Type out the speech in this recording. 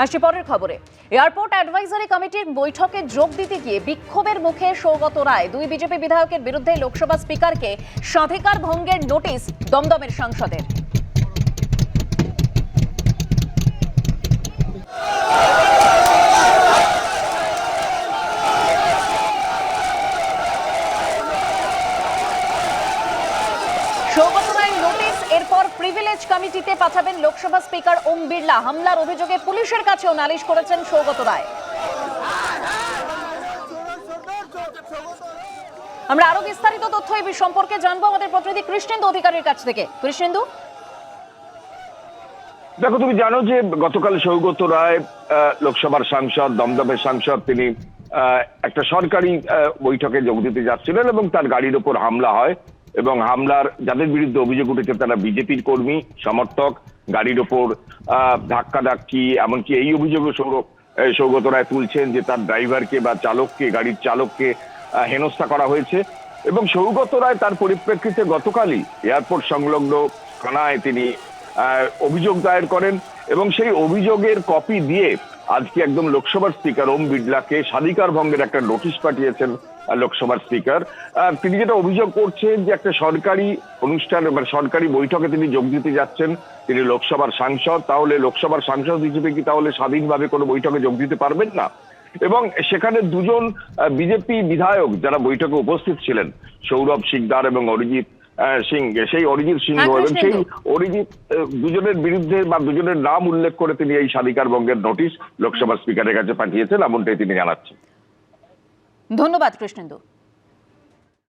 আসছি পরের খবরে। এয়ারপোর্ট অ্যাডভাইজারি কমিটির বৈঠকে যোগ দিতে গিয়ে বিক্ষোভের মুখে সৌগত রায়। দুই বিজেপি বিধায়কের বিরুদ্ধে লোকসভা স্পিকারকে স্বাধিকার ভঙ্গের নোটিশ দমদমের সাংসদের। সৌগত রায়ের নোটিশ, এরপর প্রিভিলেজ কমিটিতে পাঠাবেন লোকসভা স্পিকার ওম বিড়লা। হামলার অভিযোগে পুলিশের কাছেও নালিশ করেছেন সৌগত রায়। আমরা আরো বিস্তারিত তথ্য এই সম্পর্কে জানবো আমাদের প্রতিনিধি কৃষ্ণেন্দু অধিকারীর কাছ থেকে। কৃষ্ণেন্দু, দেখো, তুমি জানো যে গতকাল সৌগত রায় লোকসভার সাংসদ, দমদমের সাংসদ, তিনি একটা সরকারি বৈঠকে যোগ দিতে যাচ্ছিলেন এবং তার গাড়ির ওপর হামলা হয় এবং হামলার যাদের বিরুদ্ধে অভিযোগ উঠেছে তারা বিজেপির কর্মী সমর্থক। গাড়ির ওপর ধাক্কাধাক্কি, এমনকি এই অভিযোগও সৌগত রায় তুলছেন যে তার ড্রাইভারকে বা চালককে, গাড়ির চালককে হেনস্থা করা হয়েছে। এবং সৌগত রায় তার পরিপ্রেক্ষিতে গতকালই এয়ারপোর্ট সংলগ্ন থানায় তিনি অভিযোগ দায়ের করেন এবং সেই অভিযোগের কপি দিয়ে আজকে একদম লোকসভার স্পিকার ওম বিড়লাকে স্বাধিকার ভঙ্গের একটা নোটিশ পাঠিয়েছেন লোকসভার স্পিকার। তিনি যেটা অভিযোগ করছেন যে একটা সরকারি অনুষ্ঠান বা সরকারি বৈঠকে তিনি যোগ দিতে যাচ্ছেন, তিনি লোকসভার সাংসদ, তাহলে লোকসভার সাংসদ হিসেবে কি তাহলে স্বাধীনভাবে কোনো বৈঠকে যোগ দিতে পারবেন না? এবং সেখানে দুজন বিজেপি বিধায়ক যারা বৈঠকে উপস্থিত ছিলেন, সৌরভ শিকদার এবং অরিজিৎ সিং, সেই অরিজিৎ সিংহ এবং সেই অরিজিৎ, দুজনের বিরুদ্ধে বা দুজনের নাম উল্লেখ করে তিনি এই স্বাধিকার ভঙ্গের নোটিশ লোকসভার স্পিকারের কাছে পাঠিয়েছেন, এমনটাই তিনি জানাচ্ছেন। ধন্যবাদ কৃষ্ণেন্দু।